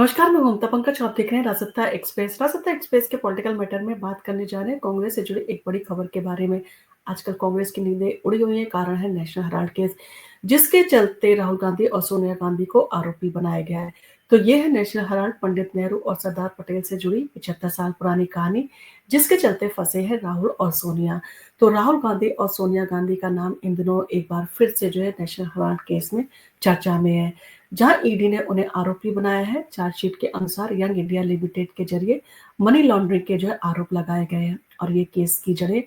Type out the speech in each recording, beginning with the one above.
नमस्कार, मैं ममता पंकज। आप देख रहे हैं राजसत्ता एक्सप्रेस। राजसत्ता एक्सप्रेस के पॉलिटिकल मैटर में बात करने जा रहे हैं कांग्रेस से जुड़ी एक बड़ी खबर के बारे में। आजकल कांग्रेस की नींदें उड़ी हुई हैं। कारण है नेशनल हेराल्ड केस, जिसके चलते राहुल गांधी और सोनिया गांधी को आरोपी बनाया गया है। तो ये है नेशनल हेराल्ड, पंडित नेहरू और सरदार पटेल से जुड़ी 75 साल पुरानी कहानी, जिसके चलते फंसे हैं राहुल और सोनिया। तो राहुल गांधी और सोनिया गांधी का नाम इन दिनों एक बार फिर से जो है नेशनल हेराल्ड केस में चर्चा में है, जहां ईडी ने उन्हें आरोपी बनाया है। चार्जशीट के अनुसार यंग इंडिया लिमिटेड के जरिए मनी लॉन्ड्रिंग के जो है आरोप लगाए गए हैं और ये केस की जड़ें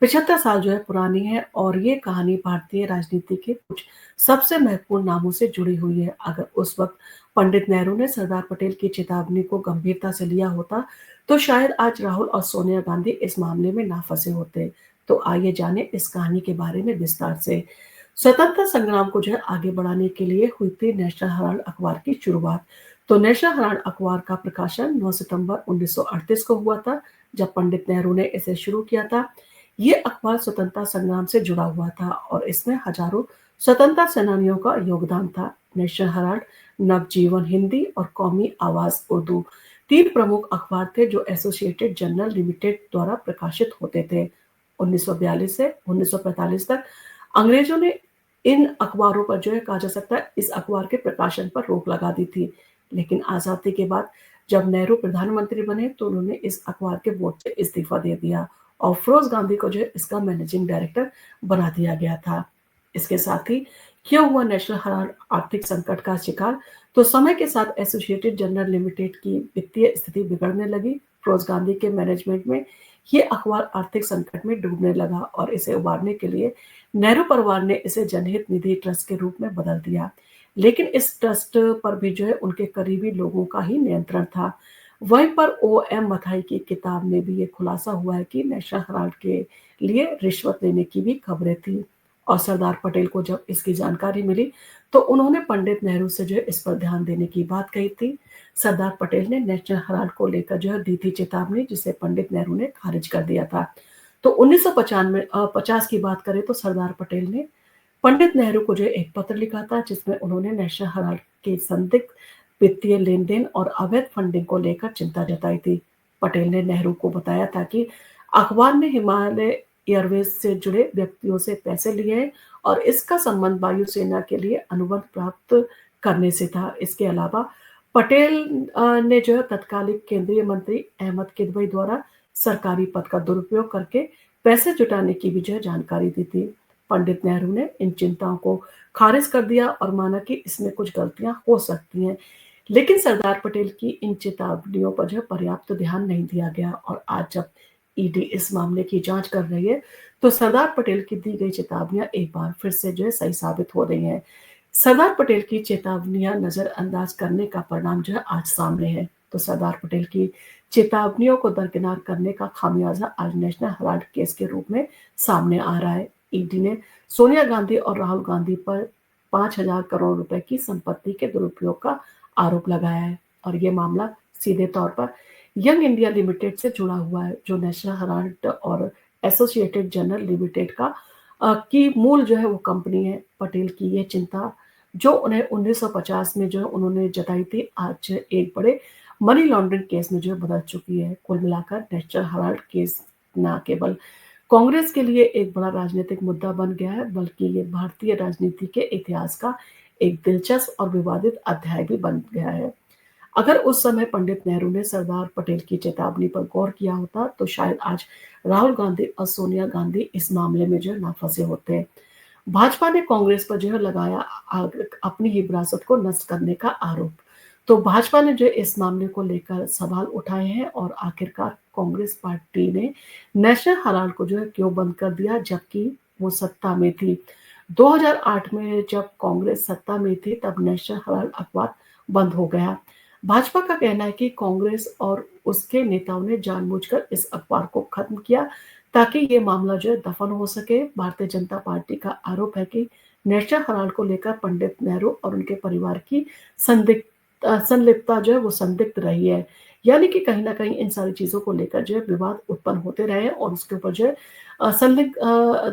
75 साल जो है पुरानी है और ये कहानी भारतीय राजनीति के कुछ सबसे महत्वपूर्ण नामों से जुड़ी हुई है। अगर उस वक्त पंडित नेहरू ने सरदार पटेल की चेतावनी को गंभीरता से लिया होता, तो शायद आज राहुल और सोनिया गांधी इस मामले में ना फंसे होते। तो आइए जाने इस कहानी के बारे में विस्तार से। स्वतंत्रता संग्राम को जो है आगे बढ़ाने के लिए हुई थी नेशनल हेराल्ड अखबार की शुरुआत। तो नेशनल हेराल्ड अखबार का प्रकाशन 9 सितंबर 1938 को हुआ था, जब पंडित नेहरू ने इसे शुरू किया था। ये अखबार स्वतंत्रता संग्राम से जुड़ा हुआ था और इसमें हजारों स्वतंत्रता सेनानियों का योगदान था। नेशनल हेराल्ड, नवजीवन हिंदी और कौमी आवाज उर्दू, तीन प्रमुख अखबार थे जो एसोसिएटेड जर्नल लिमिटेड द्वारा प्रकाशित होते थे। 1942 से 1945 तक अंग्रेजों ने इन अखबारों पर जो है कहा जा सकता है इस अखबार के प्रकाशन पर रोक लगा दी थी। लेकिन आजादी के बाद जब नेहरू प्रधानमंत्री बने तो उन्होंने इस अखबार के बोर्ड से इस्तीफा दे दिया और फिरोज गांधी को जो है इसका मैनेजिंग डायरेक्टर बना दिया गया था। इसके साथ ही क्यों हुआ नेशनल हेराल्ड आर्थिक संकट का शिकार? तो समय के साथ एसोसिएटेड जर्नल लिमिटेड की वित्तीय स्थिति बिगड़ने लगी। फिरोज गांधी के मैनेजमेंट में ये अखबार आर्थिक संकट में डूबने लगा और इसे उबारने के लिए नेहरू परिवार ने इसे जनहित निधि ट्रस्ट के रूप में बदल दिया। लेकिन इस ट्रस्ट पर भी जो है उनके करीबी लोगों का ही नियंत्रण था। वहीं पर ओ एम मथाई की किताब में भी ये खुलासा हुआ है कि नेशनल हेराल्ड के लिए रिश्वत लेने की भी खबरें थी। और सरदार पटेल को जब इसकी जानकारी मिली तो उन्होंने पंडित नेहरू से जो है इस पर ध्यान देने की बात कही थी। सरदार पटेल ने नेशनल हेराल्ड को लेकर जो है दी थी चेतावनी, जिसे पंडित नेहरू ने खारिज कर दिया था। तो 1950 की बात करें तो सरदार पटेल ने पंडित नेहरू को जो एक पत्र लिखा था, जिसमें उन्होंने नेशनल हेराल्ड के संदिग्ध वित्तीय लेन-देन और अवैध फंडिंग को लेकर चिंता जताई थी। पटेल ने नेहरू को बताया था कि अखबार ने हिमालय एयरवेज से जुड़े व्यक्तियों से पैसे लिए हैं और इसका संबंध वायुसेना के लिए अनुबंध प्राप्त करने से था। इसके अलावा पटेल ने जो है तत्कालीन केंद्रीय मंत्री अहमद किदवई द्वारा सरकारी पद का दुरुपयोग करके पैसे जुटाने की भी जो है जानकारी दी थी। पंडित नेहरू ने इन चिंताओं को खारिज कर दिया और माना कि इसमें कुछ गलतियां हो सकती हैं। लेकिन सरदार पटेल की इन चेतावनियों पर जो है पर्याप्त ध्यान नहीं दिया गया और आज जब ईडी इस मामले की जांच कर रही है, तो सरदार पटेल की दी गई चेतावनियां एक बार फिर से जो है सही साबित हो रही हैं। सरदार पटेल की चेतावनियां नजरअंदाज करने का परिणाम जो है आज सामने है। तो सरदार पटेल की चेतावनियों को दरकिनार करने का खामियाजा आज नेशनल हेराल्ड केस के रूप में सामने आ रहा है। ईडी ने सोनिया गांधी और राहुल गांधी पर 5,000 करोड़ रुपए की संपत्ति के दुरुपयोग का आरोप लगाया है और ये मामला सीधे तौर पर यंग इंडिया लिमिटेड से जुड़ा हुआ है, जो नेशनल हेराल्ड और एसोसिएटेड जर्नल लिमिटेड का की मूल जो है वो कंपनी है। पटेल की ये चिंता जो उन्हें 1950 में जो है उन्होंने जताई थी, आज एक बड़े मनी लॉन्ड्रिंग केस में जो है बदल चुकी है। कुल मिलाकर नेशनल हेराल्ड केस न केवल कांग्रेस के लिए एक बड़ा राजनीतिक मुद्दा बन गया है, बल्कि ये भारतीय राजनीति के इतिहास का एक दिलचस्प और विवादित अध्याय भी बन गया है। अगर उस समय पंडित नेहरू ने सरदार पटेल की चेतावनी पर गौर किया होता, तो शायद आज राहुल गांधी और सोनिया गांधी इस मामले में जो है ना फंसे होते। भाजपा ने कांग्रेस पर जो है लगाया अपनी ही विरासत को नष्ट करने का आरोप। तो भाजपा ने जो इस मामले को लेकर सवाल उठाए हैं और आखिरकार कांग्रेस पार्टी ने नेशनल हेराल्ड को जो है क्यों बंद कर दिया, जबकि वो सत्ता में थी। 2008 में जब कांग्रेस सत्ता में थी तब नेशनल हेराल्ड अखबार बंद हो गया। भाजपा का कहना है कि कांग्रेस और उसके नेताओं ने जानबूझकर इस अखबार को खत्म किया ताकि ये मामला जो है दफन हो सके। भारतीय जनता पार्टी का आरोप है कि नेशनल हेराल्ड को लेकर पंडित नेहरू और उनके परिवार की संलिप्तता जो है वो संदिग्ध रही है, यानी कि कहीं ना कहीं इन सारी चीजों को लेकर जो है विवाद उत्पन्न होते रहे और उसके ऊपर जो है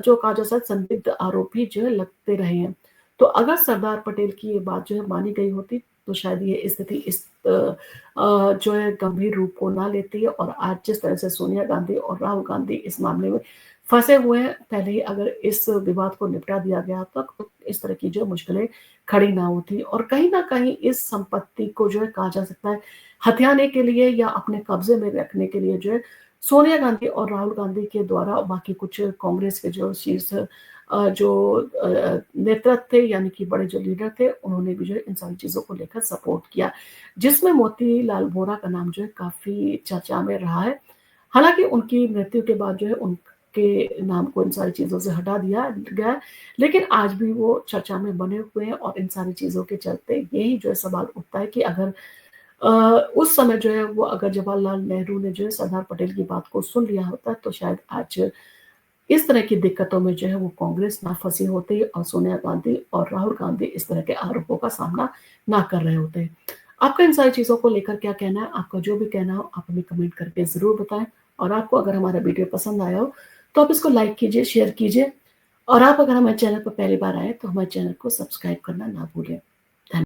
जो कहा जा सकता है संदिग्ध आरोप भी जो है लगते रहे हैं। तो अगर सरदार पटेल की ये बात जो है मानी गई होती, तो शायद ये स्थिति जो है गंभीर रूप को ना लेती है। और आज जिस तरह से सोनिया गांधी और राहुल गांधी इस मामले में फँसे हुए हैं, पहले ही अगर इस विवाद को निपटा दिया गया होता तो इस तरह की जो मुश्किलें खड़ी ना होती। और कहीं न कहीं इस संपत्ति को जो है कहा जा सकता है हथियाने के लिए या अपने कब्ज़े में रखने के लिए जो है सोनिया गांधी और राहुल गांधी के द्वारा बाकी कुछ कांग्रेस के जो शीर्ष जो नेतृत्व थे, यानी कि बड़े जो लीडर थे, उन्होंने भी जो है इन सारी चीज़ों को लेकर सपोर्ट किया, जिसमें मोतीलाल वोरा का नाम जो है काफ़ी चर्चा में रहा है। हालाँकि उनकी मृत्यु के बाद जो है उनके नाम को इन सारी चीज़ों से हटा दिया गया, लेकिन आज भी वो चर्चा में बने हुए हैं। और इन सारी चीज़ों के चलते यही जो है सवाल उठता है कि अगर अ, उस समय जो है वो अगर जवाहरलाल नेहरू ने जो है सरदार पटेल की बात को सुन लिया होता तो शायद आज इस तरह की दिक्कतों में जो है वो कांग्रेस ना फँसी होती और सोनिया गांधी और राहुल गांधी इस तरह के आरोपों का सामना ना कर रहे होते। आपका इन सारी चीज़ों को लेकर क्या कहना है? आपका जो भी कहना हो आप हमें कमेंट करके ज़रूर बताएँ। और आपको अगर हमारा वीडियो पसंद आया हो तो आप इसको लाइक कीजिए, शेयर कीजिए। और आप अगर हमारे चैनल पर पहली बार आए तो हमारे चैनल को सब्सक्राइब करना ना भूलें।